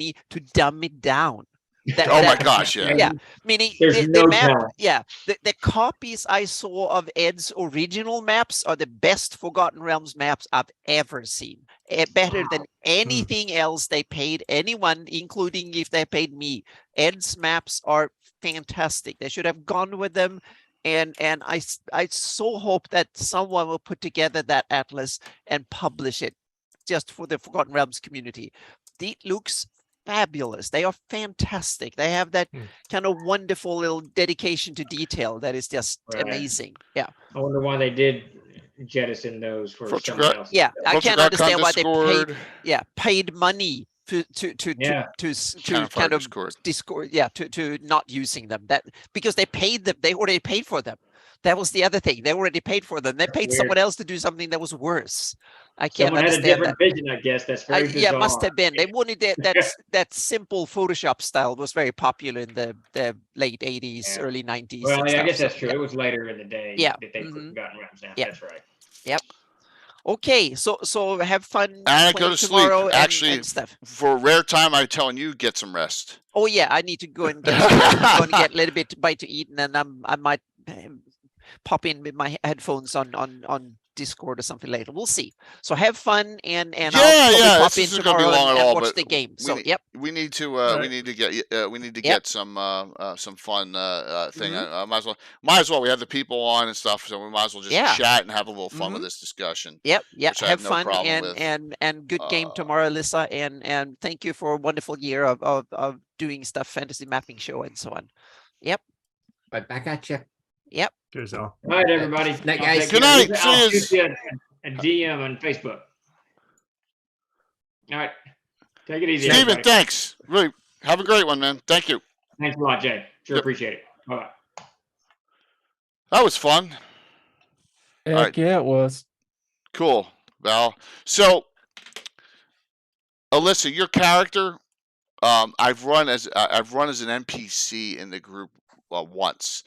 me to dumb it down. My gosh, yeah. Yeah, meaning the map, the copies I saw of Ed's original maps are the best Forgotten Realms maps I've ever seen. Better than anything else they paid anyone, including if they paid me. Ed's maps are fantastic. They should have gone with them. And I so hope that someone will put together that atlas and publish it just for the Forgotten Realms community. It looks fabulous. They are fantastic. They have that kind of wonderful little dedication to detail that is just amazing. Yeah. I wonder why they did jettison those for someone else. Yeah, I can't understand why they paid money to kind of Discord, to not using them. That because they paid them, they already paid for them. That was the other thing. They already paid for them. They paid someone else to do something that was worse. I can't understand had a different vision, I guess. That's very bizarre. Yeah, must have been. They wanted that simple Photoshop style was very popular in the late 80s, early 90s. Well, I guess that's true. It was later in the day that they Forgotten Realms now. That's right. Yep. Okay, so have fun. And go to sleep. Actually, and stuff. For a rare time, I'm telling you, get some rest. Oh yeah, I need to go and get a little bit bite to eat, and then I might pop in with my headphones on Discord or something later. We'll see. So have fun, and I'll pop in tomorrow and watch the game. So we need to get some fun thing. Might as well. We have the people on and stuff, so we might as well just chat and have a little fun with this discussion. Yep. Have fun and good game tomorrow, Alyssa. And thank you for a wonderful year of doing stuff, fantasy mapping show and so on. Yep. Right back at you. Yep. Cheers, all. All right, everybody. Good night. I'll shoot you a DM on Facebook. All right. Take it easy. Steven, everybody. thanks. Really, have a great one, man. Thank you. Thanks a lot, Jay. Sure appreciate it. Bye-bye. That was fun. Heck yeah, it was. Cool, Val. So, Alyssa, your character, I've run as an NPC in the group once.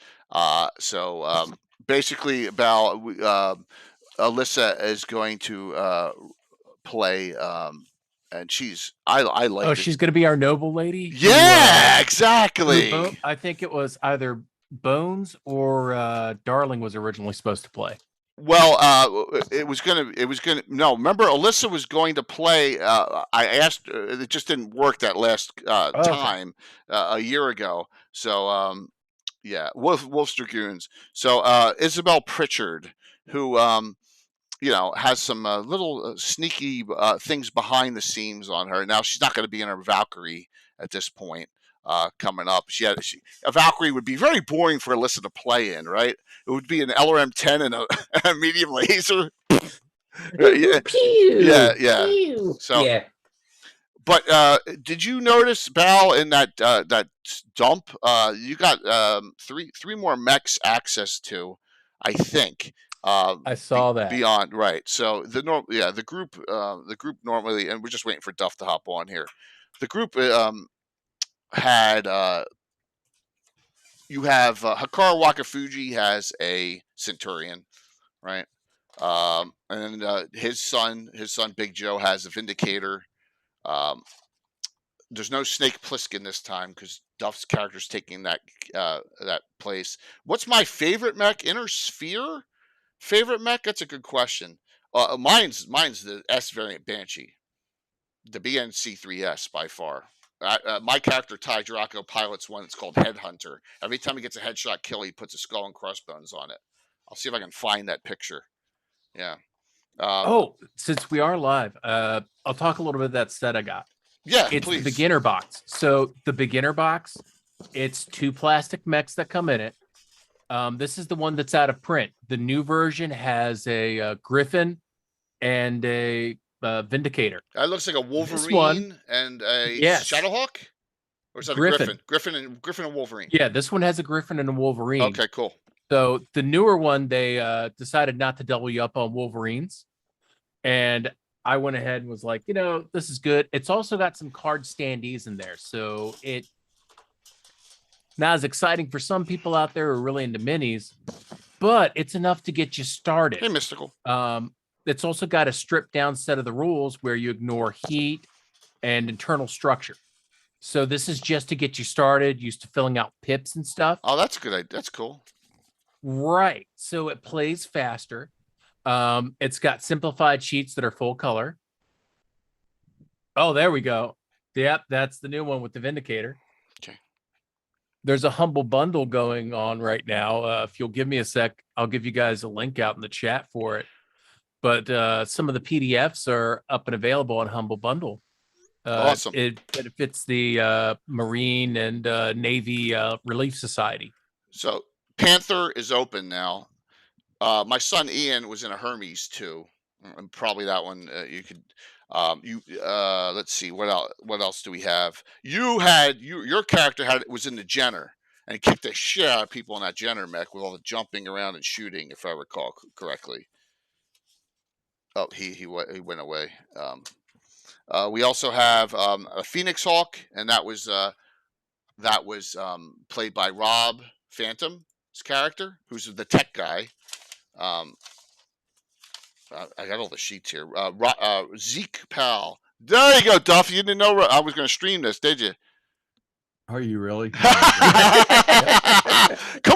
Basically, Val, Alyssa is going to play, and I like. Oh, she's going to be our noble lady. Yeah, exactly. I think it was either Bones or Darling was originally supposed to play. Well, it was gonna. No, remember, Alyssa was going to play. I asked. It just didn't work that last time a year ago. So, yeah, Wolf's Dragoons. So, Isabel Pritchard, who has some little sneaky things behind the scenes on her. Now she's not going to be in her Valkyrie at this point. Coming up, a Valkyrie would be very boring for Alyssa to play in, right? It would be an LRM 10 and a medium laser. Yeah. So, yeah. But did you notice, Val, in that dump, you got three more mechs access to, I think. I saw that. Beyond, right? So the group normally, and we're just waiting for Duff to hop on here. The group had you have Hikaru Wakafuji has a Centurion, right? And his son Big Joe has a Vindicator. There's no Snake Plissken this time because Duff's character's taking that place. What's my favorite mech? Inner Sphere favorite mech? That's a good question. Mine's the S variant Banshee, the BNC3S by far. My character Ty Draco pilots one. It's called Headhunter. Every time he gets a headshot kill, he puts a skull and crossbones on it. I'll see if I can find that picture. Yeah. Since we are live, I'll talk a little bit of that set I got. Yeah, it's please. The beginner box. So the beginner box, it's 2 plastic mechs that come in it. This is the one that's out of print. The new version has a Griffin and a Vindicator. That looks like a Wolverine and a Shadowhawk? Or is that a Griffin? Griffin and Wolverine. Yeah, this one has a Griffin and a Wolverine. Okay, cool. So the newer one, they decided not to double you up on Wolverines. And I went ahead and was like, this is good. It's also got some card standees in there. So it not as exciting for some people out there who are really into minis, but it's enough to get you started. Hey, Mystical. It's also got a stripped down set of the rules where you ignore heat and internal structure. So this is just to get you started, used to filling out pips and stuff. Oh, that's good. That's cool. Right. So it plays faster. It's got simplified sheets that are full color. Oh, there we go. Yep, that's the new one with the Vindicator. Okay. There's a humble bundle going on right now. If you'll give me a sec, I'll give you guys a link out in the chat for it. But some of the PDFs are up and available on Humble Bundle. Awesome. It benefits the Marine and Navy Relief Society. So Panther is open now. My son Ian was in a Hermes too, and probably that one you could. Let's see what else do we have? Your character was in the Jenner and kicked the shit out of people in that Jenner mech with all the jumping around and shooting, if I recall correctly. Oh, he went away. We also have a Phoenix Hawk, and that was played by Rob Phantom's character, who's the tech guy. I got all the sheets here. Zeke Pal. There you go, Duff. You didn't know I was going to stream this, did you? Are you really? Come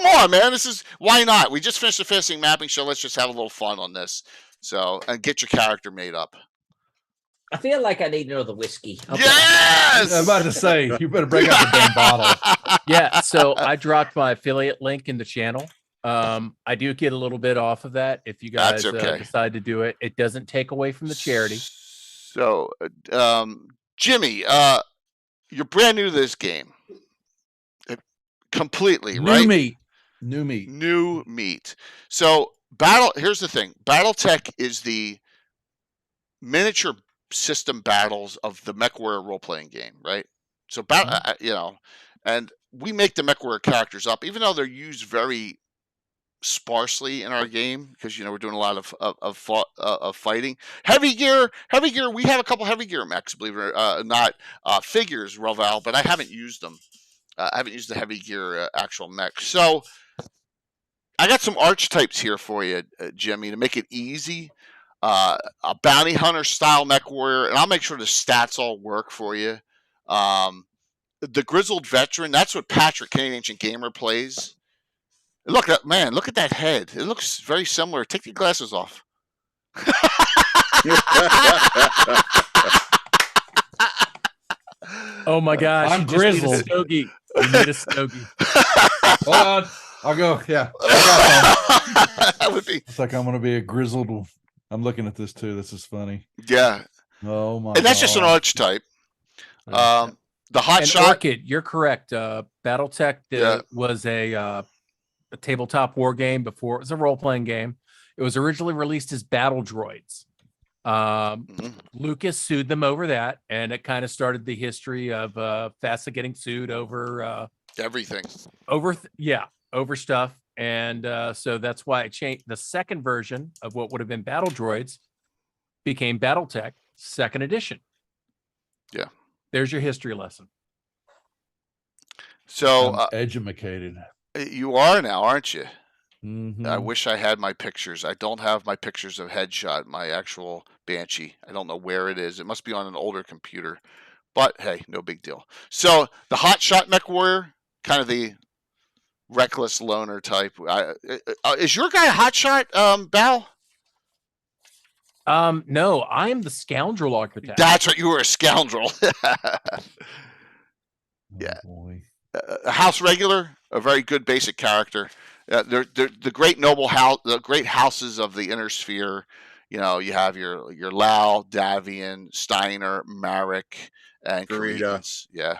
on, man. Why not? We just finished the Fasting Mapping Show. Let's just have a little fun on this. So, and get your character made up. I feel like I need another whiskey. Okay. Yes! I'm about to say, you better break out the damn bottle. Yeah, so I dropped my affiliate link in the channel. I do get a little bit off of that if you guys decide to do it. It doesn't take away from the charity. So, Jimmy, you're brand new to this game. Completely, right? New meat. So, here's the thing. Battletech is the miniature system battles of the MechWarrior role-playing game, right? So, and we make the MechWarrior characters up, even though they're used very sparsely in our game because we're doing a lot of fighting. Heavy gear. We have a couple heavy gear mechs, believe it or not, figures, Roval, but I haven't used them. I haven't used the heavy gear actual mech. So I got some archetypes here for you, Jimmy, to make it easy. A bounty hunter style mech warrior, and I'll make sure the stats all work for you. The grizzled veteran, that's what Patrick, Canadian Ancient Gamer, plays. Look at that head. It looks very similar. Take your glasses off. Oh my gosh! I'm grizzled. You need a stogie. Hold on, I'll go. Yeah, that would be. It's like I'm gonna be a grizzled. I'm looking at this too. This is funny. Yeah. Oh my. And that's just an archetype. The hot shot. Orchid, you're correct. Battletech was a tabletop war game before it was a role-playing game. It was originally released as Battle Droids. Lucas sued them over that, and it kind of started the history of FASA getting sued over everything. Over stuff. And so that's why it changed. The second version of what would have been Battle Droids became Battletech 2nd edition. Yeah. There's your history lesson. So educated. You are now, aren't you? Mm-hmm. I wish I had my pictures. I don't have my pictures of Headshot, my actual Banshee. I don't know where it is. It must be on an older computer. But hey, no big deal. So the hot shot mech warrior, kind of the reckless loner type. Is your guy a hot shot, Bal? No, I am the scoundrel architect. That's right. You were a scoundrel. Yeah. Boy. A house regular, a very good basic character. They're the great noble house, the great houses of the inner sphere. You have your Lau, Davian, Steiner, Marek, and Karita. Yeah,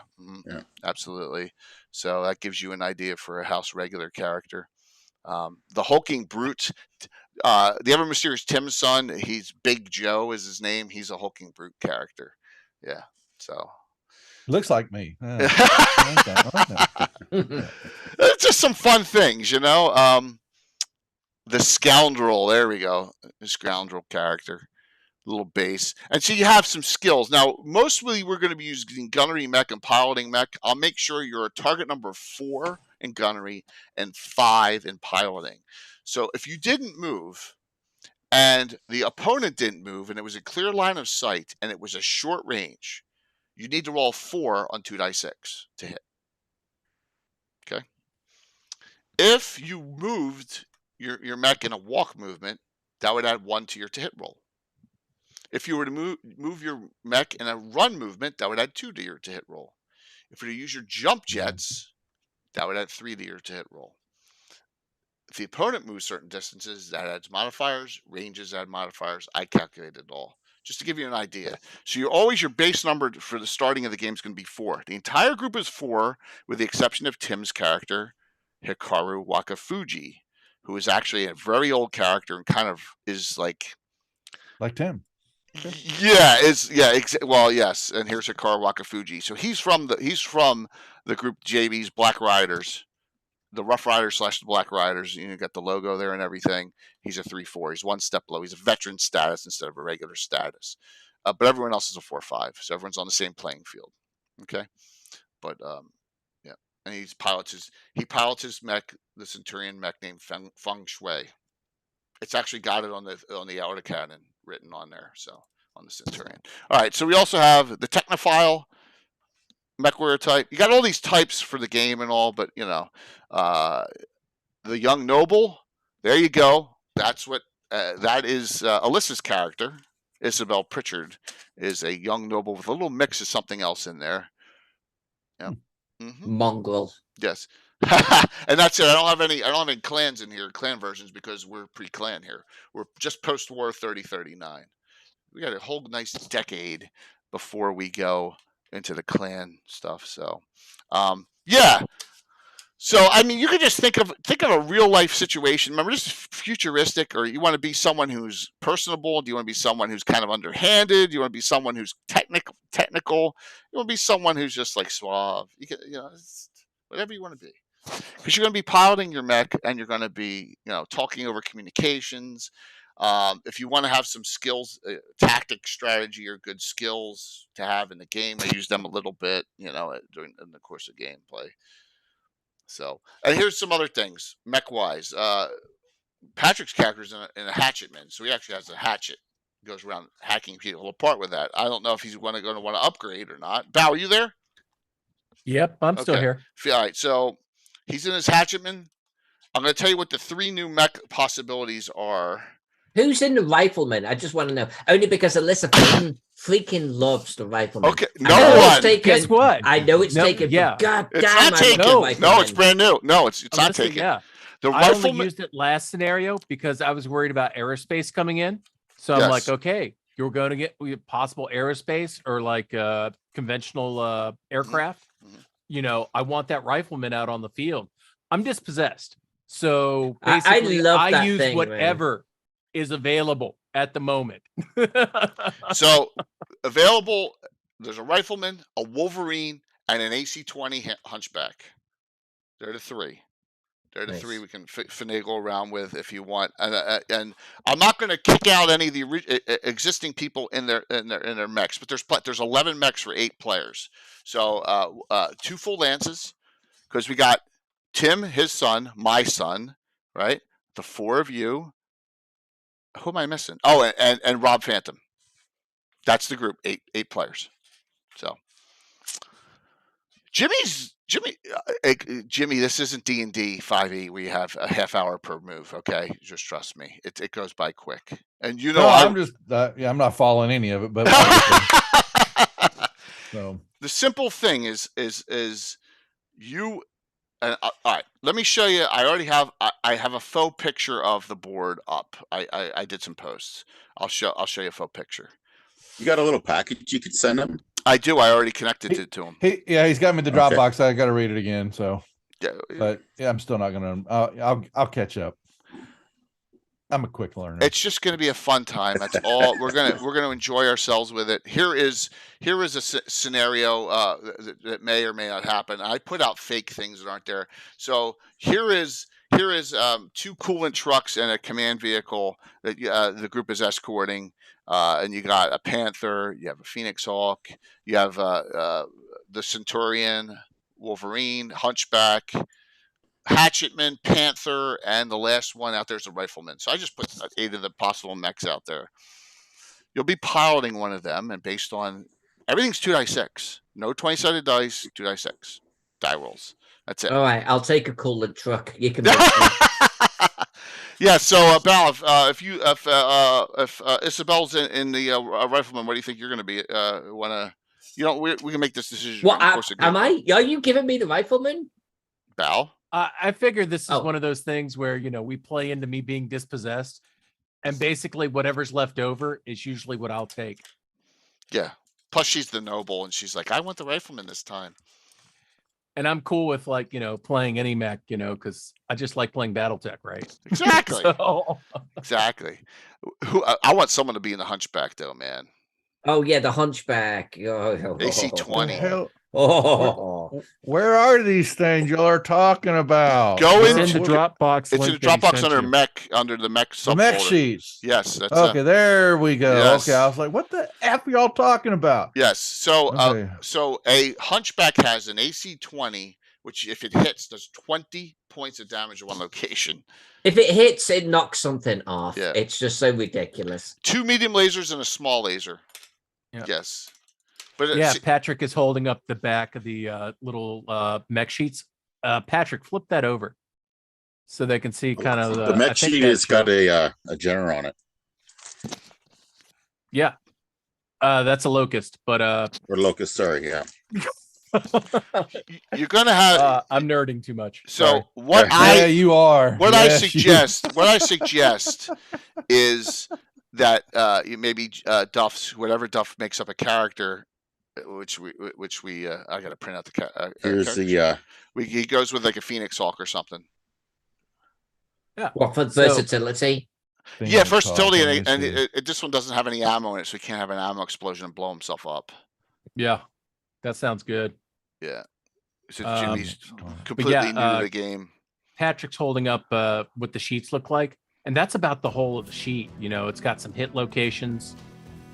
absolutely. So that gives you an idea for a house regular character. The hulking brute, the ever mysterious Tim's son. He's Big Joe is his name. He's a hulking brute character. Yeah. So. Looks like me. It's just some fun things, The scoundrel, there we go. The scoundrel character, little base. And so you have some skills. Now, mostly we're going to be using gunnery mech and piloting mech. I'll make sure you're a target number 4 in gunnery and 5 in piloting. So if you didn't move and the opponent didn't move and it was a clear line of sight and it was a short range, you need to roll 4 on 2d6 to hit. Okay. If you moved your mech in a walk movement, that would add 1 to your to hit roll. If you were to move your mech in a run movement, that would add 2 to your to hit roll. If you were to use your jump jets, that would add 3 to your to hit roll. If the opponent moves certain distances, that adds modifiers. Ranges add modifiers. I calculated it all just to give you an idea. So your base number for the starting of the game is going to be 4. The entire group is 4, with the exception of Tim's character, Hikaru Wakafuji, who is actually a very old character and kind of is like Tim. Well, yes. And here's Hikaru Wakafuji. So he's from the group JB's Black Riders. The Rough Riders / the Black Riders. You got the logo there and everything. He's a 3/4. He's 1 step below. He's a veteran status instead of a regular status. But everyone else is a 4/5. So everyone's on the same playing field. Okay. But yeah, and he pilots his mech, the Centurion mech named Feng Shui. It's actually got it on the autocannon written on there. So on the Centurion. All right. So we also have the Technophile mech warrior type. You got all these types for the game and all, but the young noble. There you go. That's what that is. Alyssa's character, Isabel Pritchard, is a young noble with a little mix of something else in there. Yeah. Mongrel. Yes. And that's it. I don't have any clans in here, clan versions, because we're pre-clan here. We're just post-war 3039. We got a whole nice decade before we go into the clan stuff. So, yeah. So, I mean, you could just think of a real life situation. Remember, this is futuristic, or you want to be someone who's personable? Do you want to be someone who's kind of underhanded? Do you want to be someone who's technical? You want to be someone who's just like suave? Whatever you want to be. Because you're going to be piloting your mech, and you're going to be, talking over communications. If you want to have some skills, tactic, strategy, or good skills to have in the game, I use them a little bit, in the course of gameplay. So, and here's some other things, mech-wise. Patrick's character is in a hatchetman, so he actually has a hatchet. He goes around hacking people apart with that. I don't know if he's going to want to upgrade or not. Bow, are you there? Yep, I'm still here. All right, so he's in his hatchetman. I'm going to tell you what the 3 new mech possibilities are. Who's in the rifleman? I just want to know. Only because Alyssa freaking loves the rifleman. Okay, no one. Guess what? I know it's taken. Yeah, God it's damn, not taken. No, it's brand new. No, it's not taken. Yeah, the I rifleman only used it last scenario because I was worried about aerospace coming in. So I'm like, okay, you're going to get possible aerospace or like conventional aircraft. Mm-hmm. I want that rifleman out on the field. I'm dispossessed. So I basically, love that use thing, whatever is available at the moment. So available, there's a rifleman, a Wolverine, and an AC-20 Hunchback. They're the 3. They're the 3 we can finagle around with if you want. And I'm not going to kick out any of the existing people in their mechs, but there's 11 mechs for 8 players. So 2 full lances, because we got Tim, his son, my son, right? The 4 of you. Who am I missing? Oh, and Rob Phantom. That's the group, 8 players. So Jimmy, this isn't D&D 5e. We have a half hour per move. Okay, just trust me. It goes by quick. And I'm just I'm not following any of it, but so the simple thing is you. All right, let me show you. I already have. I have a faux picture of the board up. I did some posts. I'll show you a faux picture. You got a little package you could send him? I do. I already connected it to him. He's got me the Dropbox. Okay. I got to read it again. So, yeah, but yeah, I'm still not gonna. I'll catch up. I'm a quick learner. It's just going to be a fun time. That's all. We're gonna enjoy ourselves with it. Here is a scenario that may or may not happen. I put out fake things that aren't there. So here is 2 coolant trucks and a command vehicle that the group is escorting. And you got a Panther, you have a Phoenix Hawk, you have the Centurion, Wolverine, Hunchback, Hatchetman, Panther, and the last one out there is a Rifleman. So I just put 8 of the possible mechs out there. You'll be piloting one of them, and based on Everything's 2d6. No 20-sided dice. 2d6 die rolls. That's it. All right, I'll take a coolant truck. You can. Yeah. So, Bal, if Isabel's in the rifleman, what do you think you're going to be? We can make this decision. What am I? Are you giving me the rifleman? Bal? I figured this is one of those things where we play into me being dispossessed, and basically whatever's left over is usually what I'll take. Yeah. Plus, she's the noble, and she's like, I want the rifleman this time. And I'm cool with playing any mech, because I just like playing Battletech, right? Exactly. Exactly. I want someone to be in the Hunchback, though, man. Oh yeah, the Hunchback. AC-20. Where are these things y'all are talking about? Go in the Dropbox. It's in the Dropbox under the mech subfolder. The mech sheets. Yes. That's okay. There we go. Yes. Okay. I was like, what the F are y'all talking about? Yes. So, so a Hunchback has an AC-20, which if it hits, does 20 points of damage at one location. If it hits, it knocks something off. Yeah. It's just so ridiculous. 2 medium lasers and a small laser. Yeah. Yes. But Patrick is holding up the back of the little mech sheets. Patrick, flip that over so they can see kind of the mech sheet has got a general on it. Yeah, that's a locust, but or locust. Sorry, yeah. You're gonna have. I'm nerding too much. So sorry. You are. What I suggest is that maybe whatever Duff makes up a character. Which we I gotta print out the here's he goes with like a Phoenix Hawk or something. Yeah. What for versatility? Yeah, versatility, and this one doesn't have any ammo in it, so he can't have an ammo explosion and blow himself up. Yeah, that sounds good. Yeah, so Jimmy's completely new to the game. Patrick's holding up what the sheets look like, and that's about the whole of the sheet. It's got some hit locations.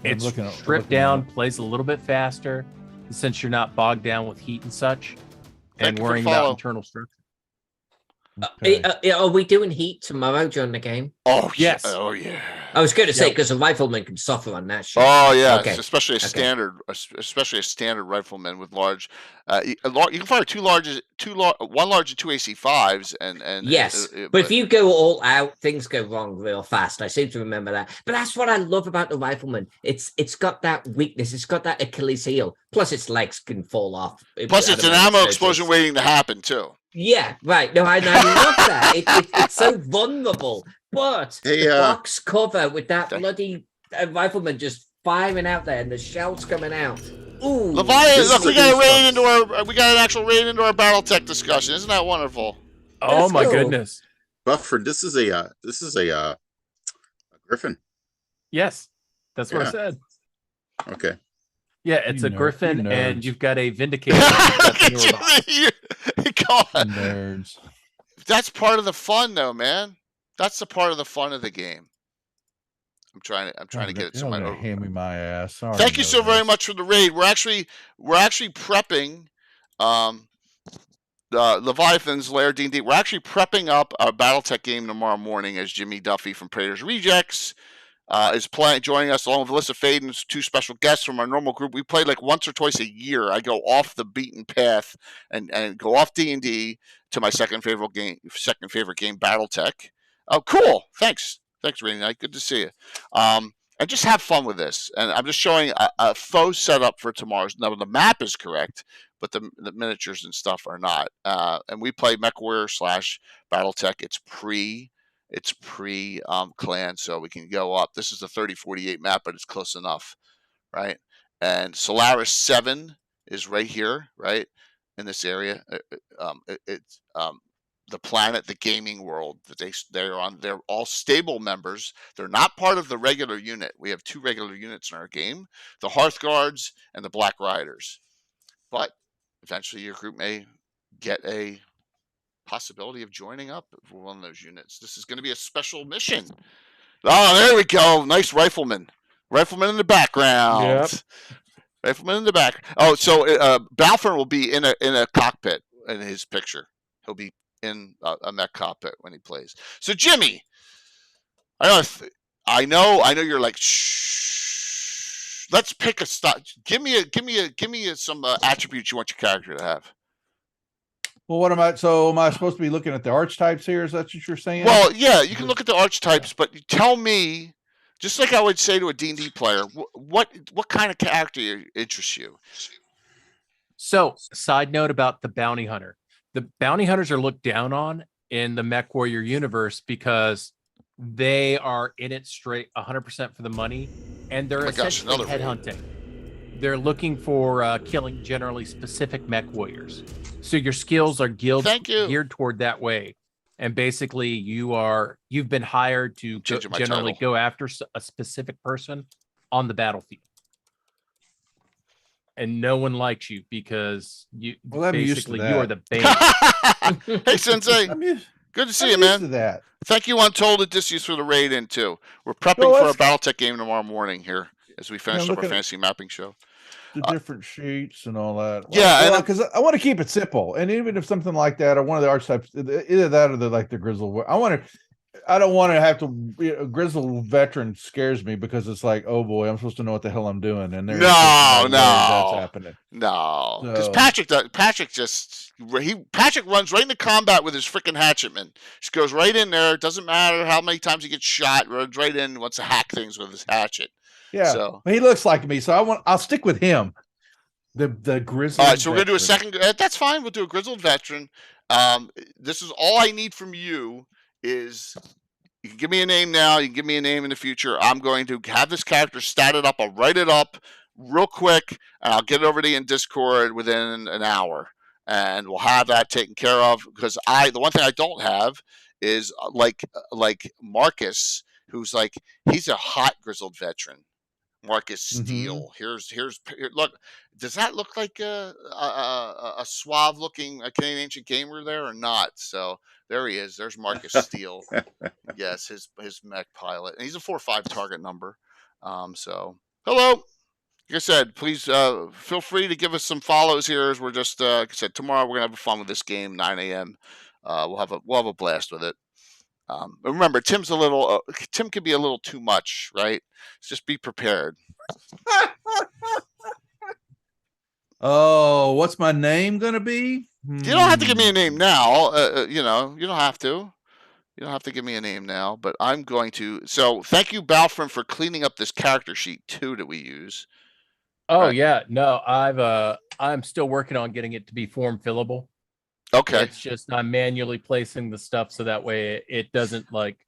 It's stripped down, plays a little bit faster, since you're not bogged down with heat and such, and worrying about internal structure. Okay. Are we doing heat tomorrow during the game? Oh yes. Oh yeah. I was going to say because a rifleman can suffer on that shit. Oh yeah, okay. especially a standard rifleman with large. You can fire one large and 2 AC5s, and yes. But if you go all out, things go wrong real fast. I seem to remember that. But that's what I love about the rifleman. It's got that weakness. It's got that Achilles heel. Plus, its legs can fall off. Plus, it's an ammo explosion waiting to happen too. Yeah, right. No, I love that. It's so vulnerable. But the box cover with that bloody rifleman just firing out there and the shells coming out. Ooh. Leviathan, look, we got an actual raid into our Battletech discussion. Isn't that wonderful? Oh my goodness. Bufford, this is a Griffin. Yes. That's what I said. Okay. Yeah, it's a Griffin, and you've got a Vindicator. Nerds. That's part of the fun, though, man. That's the part of the fun of the game. I'm trying to get it to my. Hand me my ass. Sorry, thank you so very much for the raid. We're actually prepping, Leviathan's Lair D&D. We're actually prepping up a BattleTech game tomorrow morning as Jimmy Duffy from Praetor's Rejects is joining us along with Alyssa Faden's 2 special guests from our normal group. We play like once or twice a year. I go off the beaten path and go off D&D to my second favorite game, BattleTech. Oh, cool! Thanks, Rainy Knight. Good to see you. And just have fun with this. And I'm just showing a faux setup for tomorrow's. Now the map is correct, but the miniatures and stuff are not. And we play MechWarrior / BattleTech. It's pre clan, so we can go up. This is the 3048 map, but it's close enough, right? And Solaris 7 is right here, right in this area. It's the planet, the gaming world that they're on. They're all stable members. They're not part of the regular unit. We have 2 regular units in our game: the Hearthguards and the Black Riders. But eventually, your group may get a possibility of joining up for one of those units. This is going to be a special mission. Oh, there we go. Nice rifleman in the background. Yep. Rifleman in the back. Oh, so Balfour will be in a cockpit in his picture. He'll be in a mech cockpit when he plays. So Jimmy, I know you're like, shh. let's pick a style. Give me some attributes you want your character to have. Well, what am I? So am I supposed to be looking at the archetypes here? Is that what you're saying? Well, yeah, you can look at the archetypes, but tell me, just like I would say to a D&D player, what kind of character interests you? So, side note about the bounty hunter. The bounty hunters are looked down on in the Mech Warrior universe because they are in it straight 100% for the money, and they're essentially headhunting. They're looking for killing generally specific Mech Warriors. So your skills are geared toward that way. And basically you've been hired to generally go after a specific person on the battlefield. And no one likes you because you basically you are the bane. Hey Sensei. Good to see you, man. To that. Thank you, Untold Odysseus, for the raid in too. We're prepping for a Battletech game tomorrow morning here as we finish up our fantasy mapping show. The different sheets and all that. Yeah, because I want to keep it simple, and even if something like that or one of the archetypes, either that or the grizzled. I don't want to have to. A grizzled veteran scares me because it's like, oh boy, I'm supposed to know what the hell I'm doing, and there's that's happening. No, because Patrick runs right into combat with his freaking hatchetman. Just goes right in there. It doesn't matter how many times he gets shot. Runs right in. Wants to hack things with his hatchet. Yeah, so he looks like me, so I'll stick with him. The grizzled. All right, so we're gonna do a second. That's fine. We'll do a grizzled veteran. This is all I need from you. Is you can give me a name now. You can give me a name in the future. I'm going to have this character statted up. I'll write it up real quick, and I'll get it over to you in Discord within an hour, and we'll have that taken care of. Because the one thing I don't have is like Marcus, who's like he's a hot grizzled veteran. Marcus Steele. Here, look. Does that look like a suave looking Canadian Ancient Gamer there or not? So there he is. There's Marcus Steele. Yes, his mech pilot, and he's a 4/5 target number. So hello. Like I said, please feel free to give us some follows here. As we're just like I said, tomorrow we're gonna have fun with this game. 9 a.m. We'll have a blast with it. Remember, Tim can be a little too much, right? Just be prepared. Oh, what's my name gonna be? You don't have to give me a name now. You don't have to. You don't have to give me a name now, but I'm going to. So thank you, Balfram, for cleaning up this character sheet too that we use. Oh yeah, no, I'm still working on getting it to be form fillable. Okay. It's just I'm manually placing the stuff so that way it doesn't like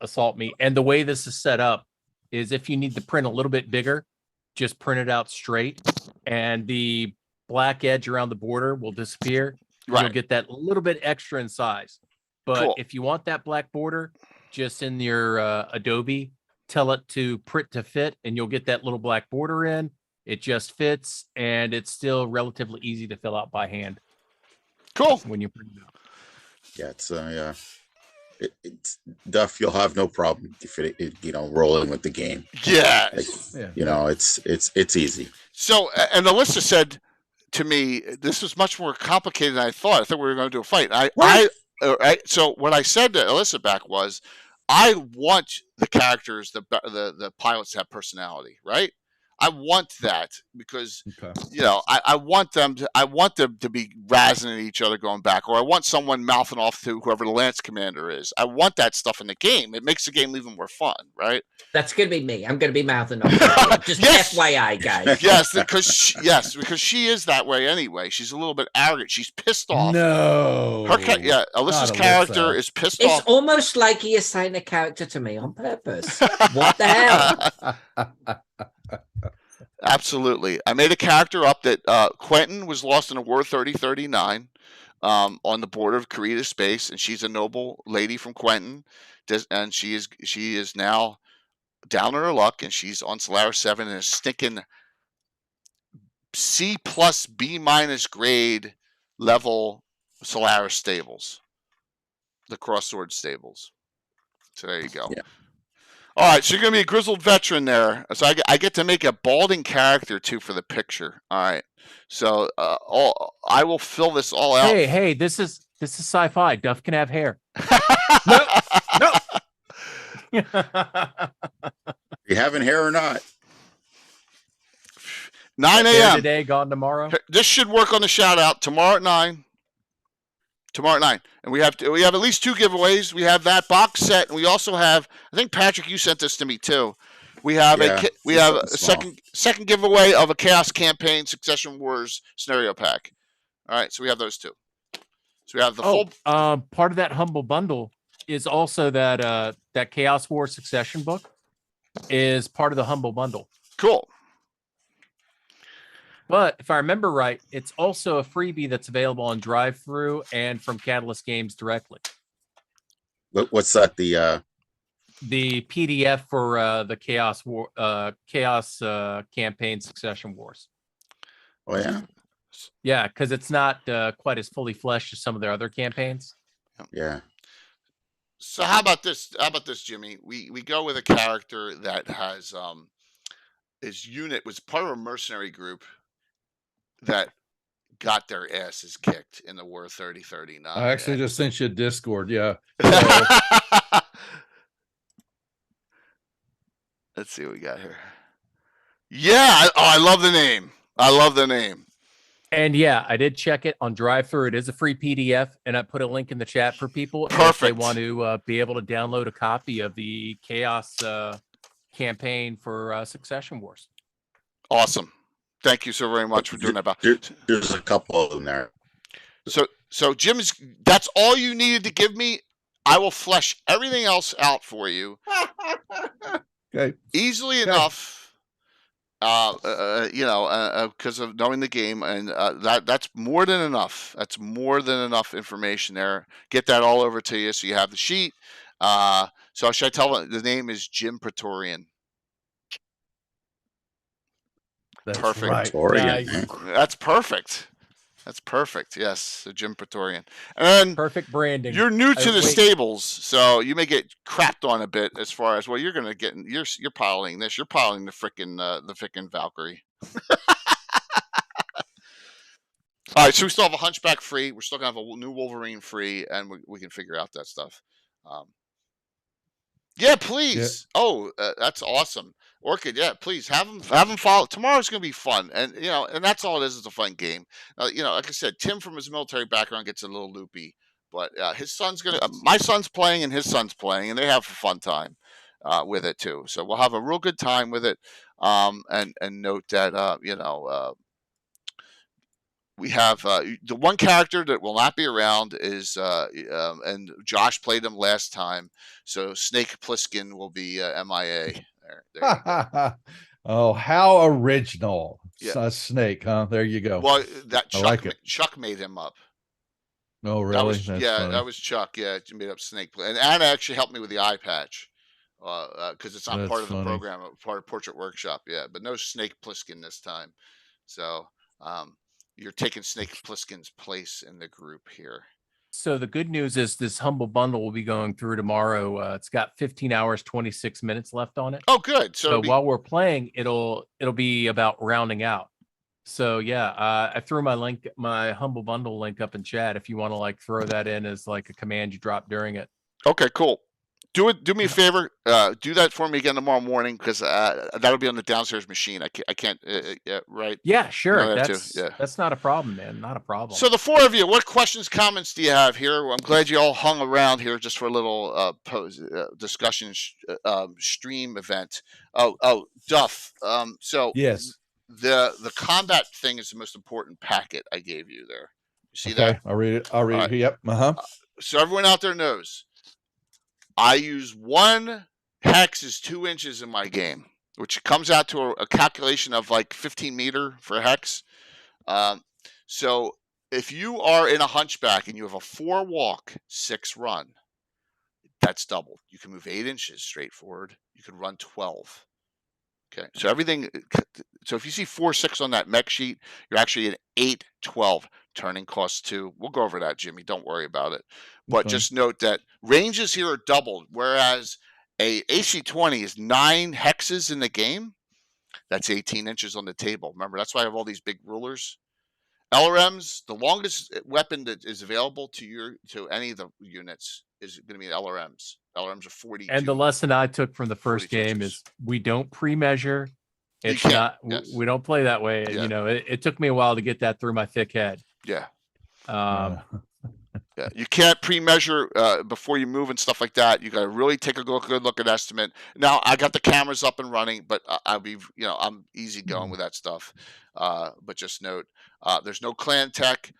assault me. And the way this is set up is if you need to print a little bit bigger, just print it out straight and the black edge around the border will disappear. Right. You'll get that little bit extra in size. But if you want that black border, just in your Adobe, tell it to print to fit and you'll get that little black border in. It just fits and it's still relatively easy to fill out by hand. Cool. When you print it out. Yeah, it's Duff. You'll have no problem if rolling with the game. Yeah. It's easy. So, and Alyssa said to me, this was much more complicated than I thought. I thought we were going to do a fight. So what I said to Alyssa back was, I want the characters, the pilots to have personality, right? I want that because I want them to be razzing at each other going back, or I want someone mouthing off to whoever the Lance commander is. I want that stuff in the game. It makes the game even more fun, right? That's gonna be me. I'm gonna be mouthing off. Just FYI, guys. Yes, because she is that way anyway. She's a little bit arrogant. She's pissed off. No, Alyssa's character is pissed off. It's almost like he assigned a character to me on purpose. What the hell? Absolutely. I made a character up that Quentin was lost in a War 3039 on the border of Korea space, and she's a noble lady from Quentin, and she is now down on her luck, and she's on Solaris 7 in a stinking C+ B- grade level Solaris stables, the Crossword stables. So there you go. Yeah. All right, so you're going to be a grizzled veteran there. So I get to make a balding character, too, for the picture. All right. So I will fill this all out. Hey, this is sci-fi. Duff can have hair. No. You having hair or not? 9 There a.m. today, gone tomorrow. This should work on the shout out tomorrow at 9. Tomorrow at 9, and we have at least 2 giveaways. We have that box set, and we also have. I think Patrick, you sent this to me too. We have a second giveaway of a Chaos Campaign Succession Wars scenario pack. All right, so we have those 2. So we have the full. Part of that humble bundle is also that that Chaos War Succession book is part of the humble bundle. Cool. But if I remember right, it's also a freebie that's available on drive-through and from Catalyst Games directly. What's that? The PDF for the Chaos War, Chaos Campaign Succession Wars. Oh yeah, yeah, because it's not quite as fully fleshed as some of their other campaigns. Yeah. So how about this? How about this, Jimmy? We go with a character that has his unit was part of a mercenary group that got their asses kicked in the War 3039. I actually just sent you a Discord. Yeah. Let's see what we got here. Yeah. I love the name. I love the name. And yeah, I did check it on drive-through. It is a free PDF, and I put a link in the chat for people if they want to be able to download a copy of the Chaos campaign for Succession Wars. Awesome. Thank you so very much for doing that. There's a couple of them there. So Jim's, that's all you needed to give me. I will flesh everything else out for you. Okay. Easily enough. Because of knowing the game, and that's more than enough. That's more than enough information there. Get that all over to you so you have the sheet. So should I tell the name is Jim Praetorian? That's perfect. Right. Nice. That's perfect. That's perfect. Yes, so Jim Praetorian. And perfect branding. You're new to the stables, so you may get crapped on a bit as far as you're going to get. You're piloting this. You're piloting the frickin' Valkyrie. All right, so we still have a Hunchback free. We're still gonna have a new Wolverine free, and we can figure out that stuff. Yeah, please. Yeah. Oh, that's awesome. Orchid, yeah, please have them follow. Tomorrow's gonna be fun, and and that's all it is. It's a fun game. Like I said, Tim from his military background gets a little loopy, but his son's my son's playing, and his son's playing, and they have a fun time with it too. So we'll have a real good time with it. And note that we have the one character that will not be around is and Josh played him last time, so Snake Plissken will be MIA. There Oh, how original! Yeah. Snake, huh? There you go. Well, that Chuck made him up. Oh, really? That was Chuck. Yeah, he made up Snake, and Anna actually helped me with the eye patch because it's not part of the program, part of Portrait Workshop. Yeah, but no Snake Plissken this time. So you're taking Snake Plissken's place in the group here. So the good news is this humble bundle will be going through tomorrow. It's got 15 hours, 26 minutes left on it. Oh, good. So while we're playing, it'll be about rounding out. So yeah, I threw my humble bundle link up in chat if you want to throw that in as a command you drop during it. Okay, cool. Do me a favor. Do that for me again tomorrow morning because that'll be on the downstairs machine. I can't. Right? Yeah, sure. That's not a problem, man. Not a problem. So the four of you, what questions, comments do you have here? I'm glad you all hung around here just for a little discussion stream event. Oh, Duff. So yes, the combat thing is the most important packet I gave you there. You see that? I'll read it. Right. Yep. So everyone out there knows. I use 1 hex is 2 inches in my game, which comes out to a calculation of 15 meter for hex. So if you are in a Hunchback and you have a 4 walk, 6 run, that's doubled. You can move 8 inches straight forward. You can run 12. Okay. So everything. So if you see 4-6 on that mech sheet, you're actually an 8-12. Turning costs 2. We'll go over that, Jimmy. Don't worry about it. But just note that ranges here are doubled, whereas a AC-20 is 9 hexes in the game. That's 18 inches on the table. Remember, that's why I have all these big rulers. LRMs, the longest weapon that is available to any of the units is going to be LRMs. LRMs are 42. And the lesson I took from the first game is we don't pre-measure It's not. We don't play that way. Yeah. You know, it took me a while to get that through my thick head. Yeah. Yeah. You can't pre-measure before you move and stuff like that. You got to really take a good look at estimate. Now I got the cameras up and running, but I'll be, I'm easy going with that stuff. But just note, there's no clan tech.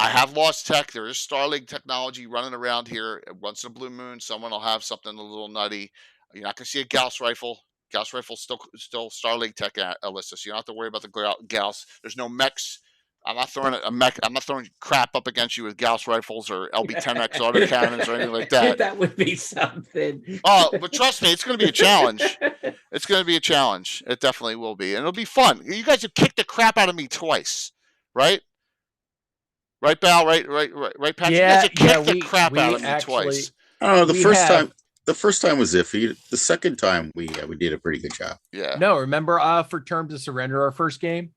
I have lost tech. There is Starlink technology running around here. Once in a blue moon, someone will have something a little nutty. You're not going to see a Gauss rifle. Gauss rifle still Starlink tech, Alyssa. So you don't have to worry about the Gauss. There's no mechs. I'm not throwing a mech. I'm not throwing crap up against you with Gauss rifles or LB-10X autocannons or anything like that. That would be something. Oh, but trust me, it's going to be a challenge. It's going to be a challenge. It definitely will be, and it'll be fun. You guys have kicked the crap out of me twice, right? Right, Bal? Right, Patrick? Yeah, you guys have kicked the crap out of me twice. Oh, the first time was iffy. The second time we did a pretty good job. Yeah. No, remember for Terms of Surrender, our first game,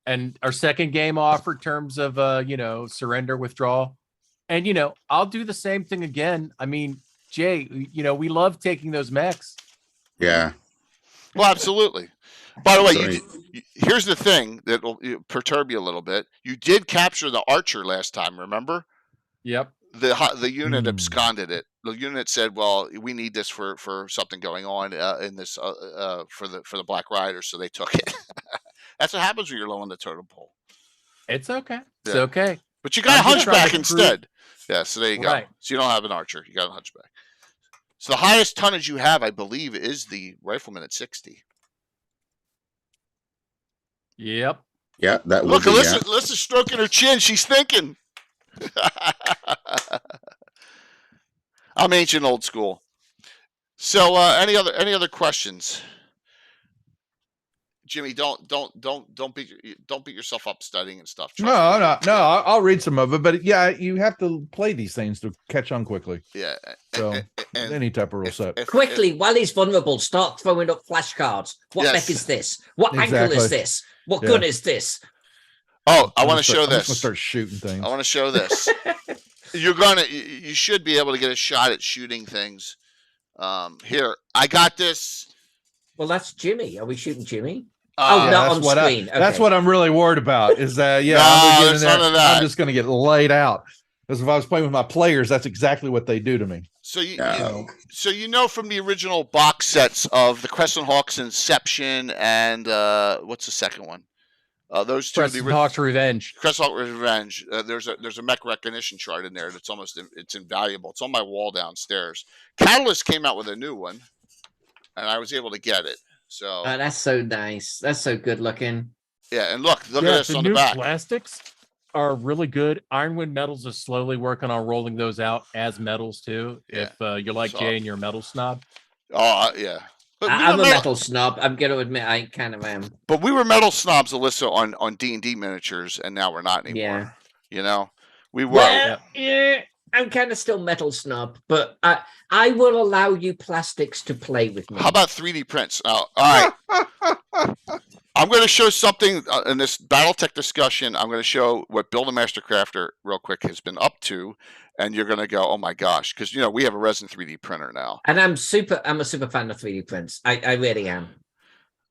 and our second game offered terms of surrender, withdrawal, and I'll do the same thing again. I mean, Jay, we love taking those mechs. Yeah. Well, absolutely. By the way, here's the thing that will perturb you a little bit. You did capture the Archer last time, remember? Yep. The unit absconded it. The unit said, "Well, we need this for something going on in this for the Black Rider," so they took it. That's what happens when you're low on the totem pole. It's okay. It's okay. But you got a Hunchback instead. Yeah, so there you go. Right. So you don't have an Archer. You got a Hunchback. So the highest tonnage you have, I believe, is the Rifleman at 60. Yep. Yeah, that look. Alyssa's stroking her chin. She's thinking. I'm ancient, old school. So, any other questions? Jimmy, don't beat yourself up studying and stuff. No. I'll read some of it, but yeah, you have to play these things to catch on quickly. Yeah. So any type of rule set. Quickly, while he's vulnerable, start throwing up flashcards. What mech is this? What angle is this? What gun is this? Oh, I want to show this. I'm gonna start shooting things. I want to show this. You should be able to get a shot at shooting things. Here, I got this. Well, that's Jimmy. Are we shooting Jimmy? Not on screen. That's what I'm really worried about. Is that I'm just going to get laid out. Because if I was playing with my players, that's exactly what they do to me. So from the original box sets of the Crescent Hawks Inception and what's the second one? Those two. Crescent Hawks Revenge. Crescent Hawks Revenge. There's a mech recognition chart in there that's it's invaluable. It's on my wall downstairs. Catalyst came out with a new one, and I was able to get it. So that's so nice. That's so good looking. Yeah, and look at this on the back. Plastics are really good. Ironwood Metals is slowly working on rolling those out as metals too. Yeah. If you're like Jay and you're a metal snob. Oh yeah. But I'm a metal snob. I'm gonna admit I kind of am. But we were metal snobs, Alyssa, on D&D miniatures, and now we're not anymore. Yeah. We were. Well, yeah. I'm kind of still metal snob, but I will allow you plastics to play with me. How about 3D prints? All right. I'm going to show something in this Battletech discussion. I'm going to show what Bill the Master Crafter, real quick, has been up to, and you're going to go, "Oh my gosh!" Because we have a resin 3D printer now. And I'm a super fan of 3D prints. I really am.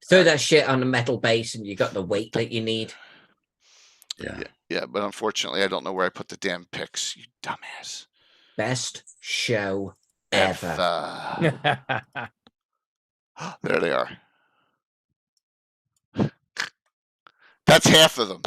Throw that shit on a metal base, and you got the weight that you need. Yeah, but unfortunately, I don't know where I put the damn pics. You dumbass. Best show ever. There they are. That's half of them.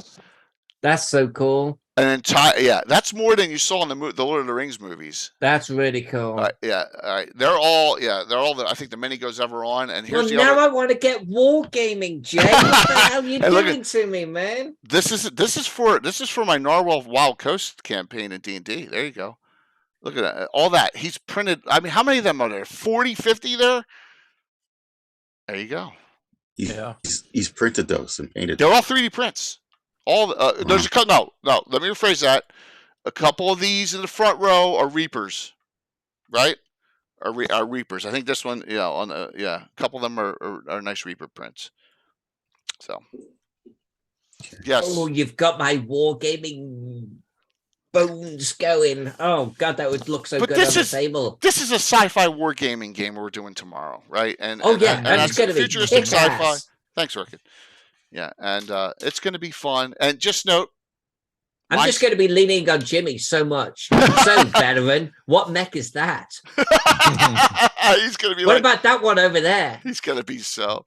That's so cool. An entire, that's more than you saw in the Lord of the Rings movies. That's really cool. All right. They're all I think the many goes ever on. And here's I want to get wargaming, Jay. What the hell are you doing to me, man? This is for my Narwhal Wild Coast campaign in D&D. There you go. Look at that. All that. He's printed. I mean, how many of them are there? 40, 50 there? There you go. He's printed those and painted. They're all 3D prints. There's a couple. No. Let me rephrase that. A couple of these in the front row are Reapers, right? Are Reapers. I think this one, a couple of them are nice Reaper prints. So, yes. Oh, you've got my wargaming bones going. Oh God, that would look so good on the table. This is a sci-fi wargaming game we're doing tomorrow, right? And that's going to be futuristic sci-fi. Thanks, Rick. Yeah, and it's going to be fun. And just note, I'm just going to be leaning on Jimmy so much. So, veteran, what mech is that? He's going to be. What about that one over there? He's going to be so.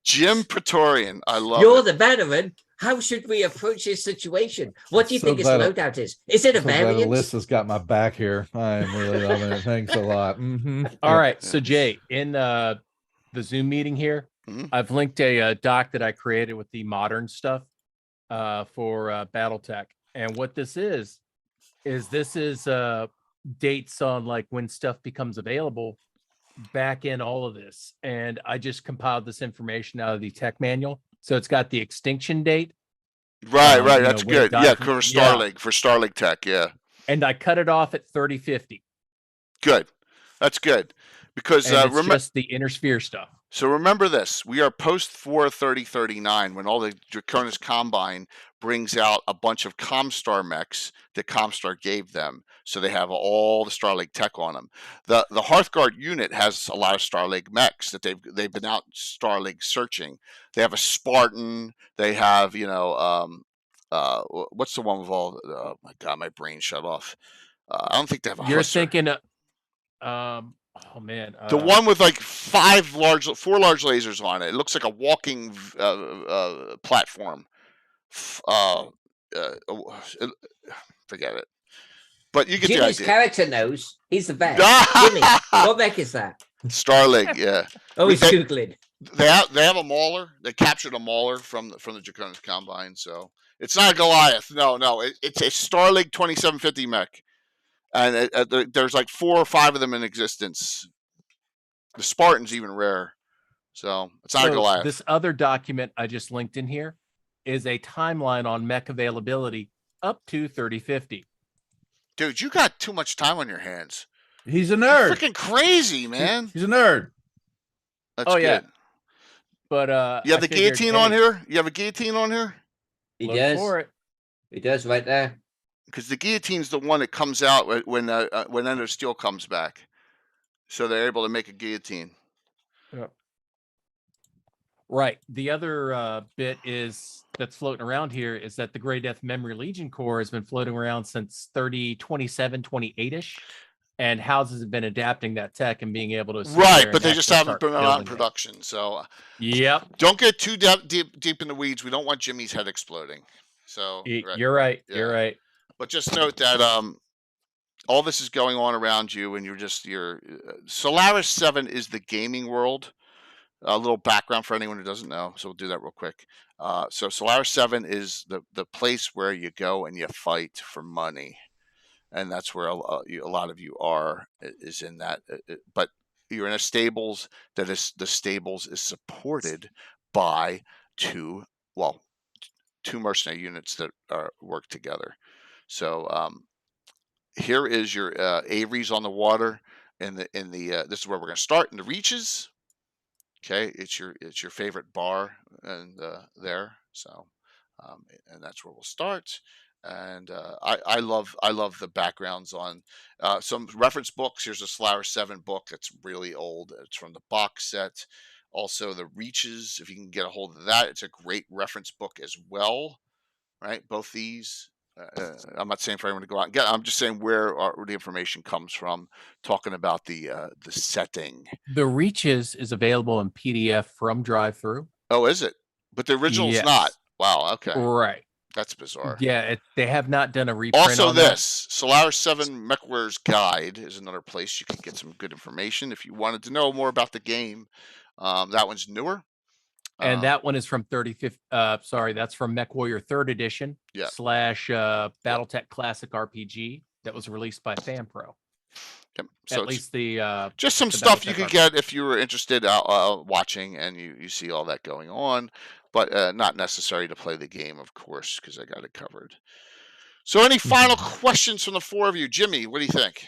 Jim Praetorian, I love. You're the veteran. How should we approach this situation? What do you think his loadout is? Is it a variant? Alyssa's got my back here. I am really loving it. Thanks a lot. All right, so Jay, in the Zoom meeting here, I've linked a doc that I created with the modern stuff for Battletech, and what this is dates on like when stuff becomes available back in all of this, and I just compiled this information out of the tech manual. So it's got the extinction date. Right. That's good. Yeah, for Starlink Tech. Yeah. And I cut it off at 3050. Good. That's good. Because remember just the inner sphere stuff. So remember this: we are post 4/30/39 when all the Draconis Combine brings out a bunch of Comstar mechs that Comstar gave them, so they have all the Starlink tech on them. The Hearthguard unit has a lot of Starlink mechs that they've been out Starlink searching. They have a Spartan. They have what's the one with all? Oh my God, my brain shut off. I don't think they have a. You're thinking. Oh man, the one with like 4 large lasers on it. It looks like a walking platform. Forget it. But you get the idea. Jimmy's character knows. He's the best. Jimmy, what mech is that? Starlink, yeah. Oh, he's googling. They have a Mauler. They captured a Mauler from the Draconis Combine. So it's not a Goliath. No, it's a Starlink 2750 mech. And there's like 4 or 5 of them in existence. The Spartan's even rare. So it's not a Goliath. This other document I just linked in here is a timeline on mech availability up to 3050. Dude, you got too much time on your hands. He's a nerd. You're freaking crazy, man. He's a nerd. That's good. Yeah. But you have the guillotine on here? You have a guillotine on here? He does. For it. He does right there. Because the guillotine's the one that comes out when End of Steel comes back, so they're able to make a guillotine. Yeah. Right. The other bit that's floating around here is that the Grey Death Memory Legion Corps has been floating around since 27, 28-ish, and houses have been adapting that tech and being able to. Right, but they just haven't been out in production. So, yep. Don't get too deep in the weeds. We don't want Jimmy's head exploding. So you're right. Yeah. You're right. But just note that all this is going on around you, and Solaris 7 is the gaming world. A little background for anyone who doesn't know, so we'll do that real quick. So Solaris 7 is the place where you go and you fight for money, and that's where a lot of you are, is in that. But you're in a stables the stables is supported by two mercenary units that work together. So here is your Avery's on the water, and this is where we're going to start in the Reaches. Okay, it's your favorite bar and there. So and that's where we'll start. And I love the backgrounds on some reference books. Here's a Solaris 7 book that's really old. It's from the box set. Also the Reaches, if you can get a hold of that, it's a great reference book as well. Right, both these. I'm not saying for everyone to go out and get. I'm just saying where the information comes from, talking about the setting. The Reaches is available in PDF from Drive-Thru. Oh, is it? But the original's not. Wow. Okay. Right. That's bizarre. Yeah, they have not done a reprint. Also, Solaris 7 MechWare's Guide is another place you can get some good information if you wanted to know more about the game. That one's newer. And that one is from 35th. That's from MechWarrior 3rd Edition / Battletech Classic RPG that was released by FanPro. Yep. So at least the just some stuff you could get if you were interested watching and you see all that going on, but not necessary to play the game, of course, because I got it covered. So, any final questions from the 4 of you, Jimmy? What do you think?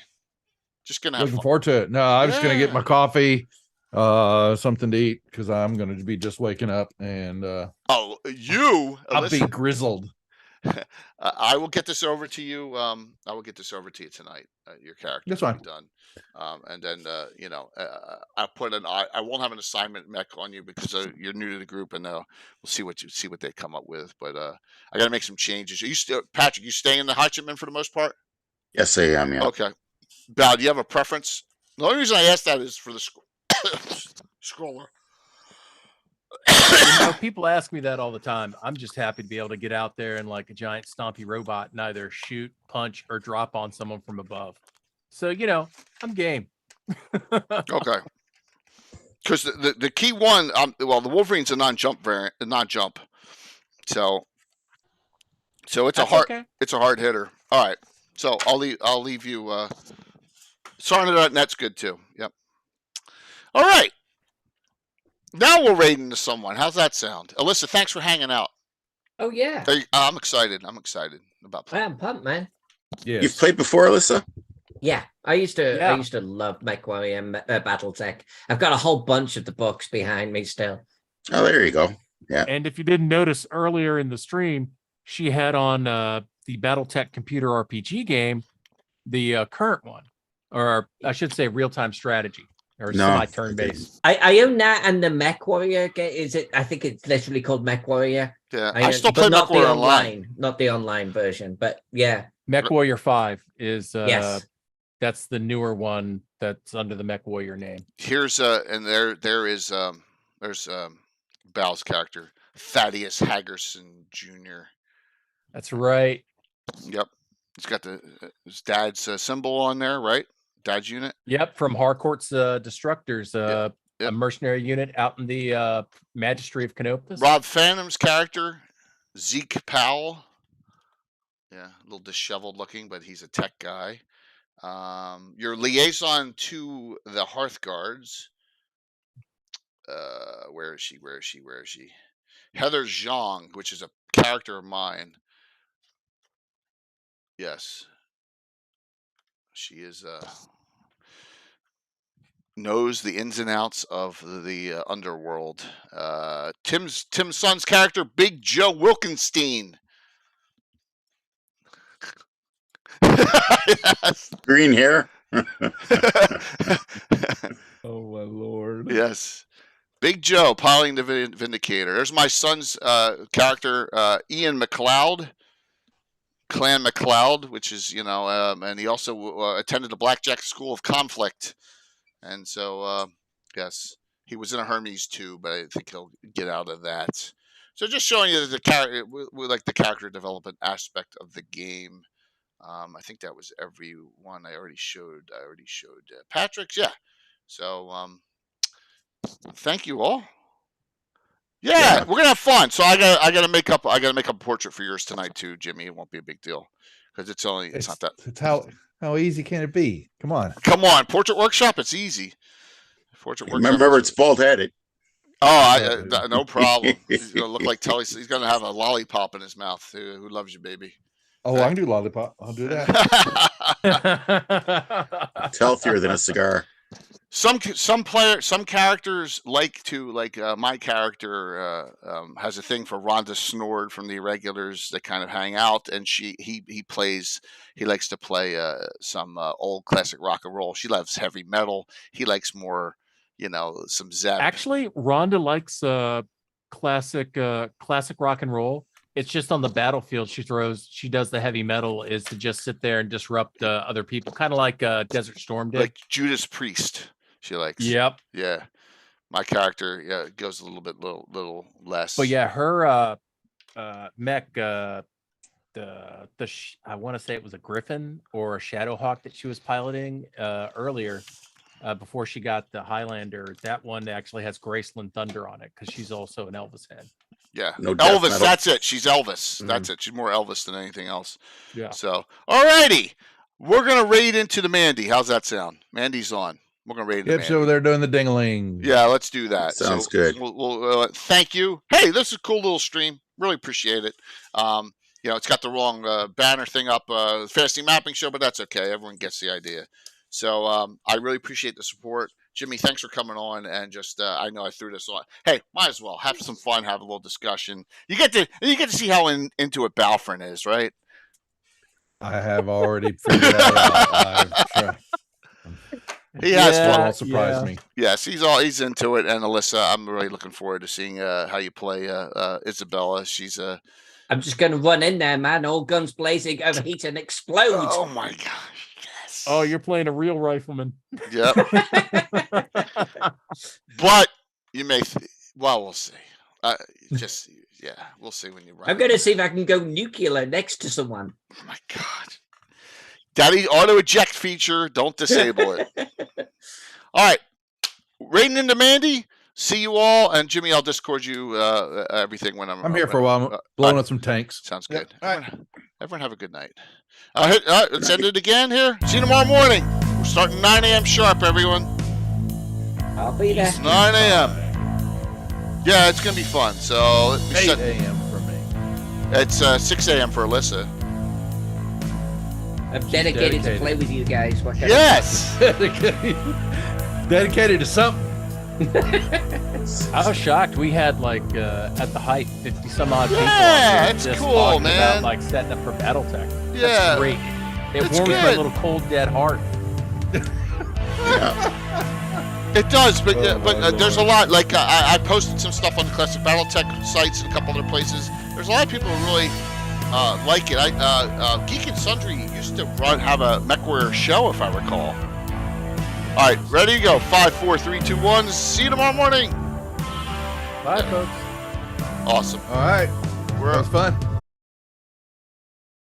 Just gonna have looking forward to it. No, I'm just gonna get my coffee. Something to eat because I'm gonna be just waking up and I'll be grizzled. I will get this over to you. I will get this over to you tonight. Your character That's will fine. be done. And then I'll put I won't have an assignment mech on you because you're new to the group, and we'll see what they come up with. But I got to make some changes. Are you still, Patrick? You staying in the Hatchetman for the most part? Yes, I am. Yeah. Okay. Val, do you have a preference? The only reason I asked that is for the scroller. People ask me that all the time. I'm just happy to be able to get out there and like a giant stompy robot and either shoot, punch, or drop on someone from above. So, I'm game. Okay. Because the key one, the Wolverine's a non-jump variant, non-jump. So it's it's a hard hitter. All right. So I'll leave you. Sarna.net's good too. Yep. All right. Now we're raiding to someone. How's that sound? Alyssa, thanks for hanging out. Oh, yeah. I'm excited. I'm excited about playing. I'm pumped, man. Yes. You've played before, Alyssa? Yeah. I used to love MechWarrior and Battletech. I've got a whole bunch of the books behind me still. Oh, there you go. Yeah. And if you didn't notice earlier in the stream, she had on the Battletech computer RPG game, the current one, or I should say real-time strategy. Or semi-turn based. I own that and the MechWarrior game. Is it? I think it's literally called MechWarrior. Yeah, I still play not MechWarrior the online, not the online version. But yeah, MechWarrior 5 is yes. That's the newer one that's under the MechWarrior name. Here's and there's Bal's character, Thaddeus Hagerson Jr. That's right. Yep, he's got his dad's symbol on there, right? Dad's unit. Yep, from Harcourt's Destructors, a mercenary unit out in the Magistry of Canopus. Rob Phantom's character, Zeke Powell. Yeah, a little disheveled looking, but he's a tech guy. Your liaison to the Hearthguards. Where is she? Heather Zhang, which is a character of mine. Yes. She is knows the ins and outs of the underworld. Tim's son's character, Big Joe Wilkenstein. Yes. Green hair. Oh my lord. Yes. Big Joe, piloting the Vindicator. There's my son's character, Ian McLeod. Clan McLeod, which is, and he also attended the Blackjack School of Conflict. And so, yes, he was in a Hermes too, but I think he'll get out of that. So just showing you the character, like the character development aspect of the game. I think that was everyone I already showed. Patrick's, yeah. So, thank you all. Yeah, we're gonna have fun. So I gotta make up a portrait for yours tonight too, Jimmy. It won't be a big deal because it's not that. It's how easy can it be? Come on, Portrait workshop. It's easy. Remember, it's bald headed. Oh, no problem. He's gonna look like Telly. He's gonna have a lollipop in his mouth. Who loves you, baby? Oh, I can do lollipop. I'll do that. It's healthier than a cigar. Some characters like my character has a thing for Rhonda Snord from the Irregulars that kind of hang out, and he likes to play some old classic rock and roll. She loves heavy metal. He likes more, some Zeb. Actually, Rhonda likes classic rock and roll. It's just on the battlefield she does the heavy metal is to just sit there and disrupt other people, kind of like Desert Storm did. Like Judas Priest. She likes. Yep. Yeah. My character, goes a little less. But yeah, her mech, I want to say it was a Griffin or a Shadowhawk that she was piloting earlier before she got the Highlander. That one actually has Graceland Thunder on it because she's also an Elvis head. Yeah, no Elvis. That's it. She's Elvis. Mm-hmm. That's it. She's more Elvis than anything else. Yeah. So, alrighty, we're gonna raid into the Mandy. How's that sound? Mandy's on. We're gonna raid. Yep. So they're doing the ding-a-ling. Yeah, let's do that. Sounds good. We'll thank you. Hey, this is a cool little stream. Really appreciate it. It's got the wrong banner thing up, Fantasy Mapping Show, but that's okay. Everyone gets the idea. So I really appreciate the support. Jimmy, thanks for coming on. And just I know I threw this on. Hey, might as well have some fun, have a little discussion. You get to see how into it Balfrin is, right? I have already figured that out. He has fun. Won't surprise me. Yes, he's into it. And Alyssa, I'm really looking forward to seeing how you play Isabella. She's I'm just going to run in there, man. All guns blazing, overheat and explode. Oh my gosh! Yes. Oh, you're playing a real rifleman. Yep. But you may. Well, we'll see. We'll see when you run. I'm going to see if I can go nuclear next to someone. Oh my god! Daddy auto eject feature. Don't disable it. All right. Raiden into Mandy. See you all, and Jimmy, I'll Discord you everything when I'm here for a while. I'm blowing up some tanks. Sounds good. Yep. Everyone have a good night. Let's end it again here. See you tomorrow morning. We're starting 9 a.m. sharp, everyone. I'll be there. 9 a.m. Yeah, it's going to be fun. So 8 a.m. for me. It's 6 a.m. for Alyssa. I'm dedicated to play with you guys. Yes! Dedicated to something. I was shocked. We had at the height 50 some odd people. Yeah, it's just cool, man. About, setting up for Battletech. Yeah, that's great. It warms my little cold dead heart. Yeah. It does, but there's a lot. I posted some stuff on the Classic Battletech sites and a couple other places. There's a lot of people who really like it. Geek and Sundry used to have a MechWarrior show, if I recall. All right, ready to go. 5, 4, 3, 2, 1. See you tomorrow morning. Bye, folks. Awesome. All right. That was fun.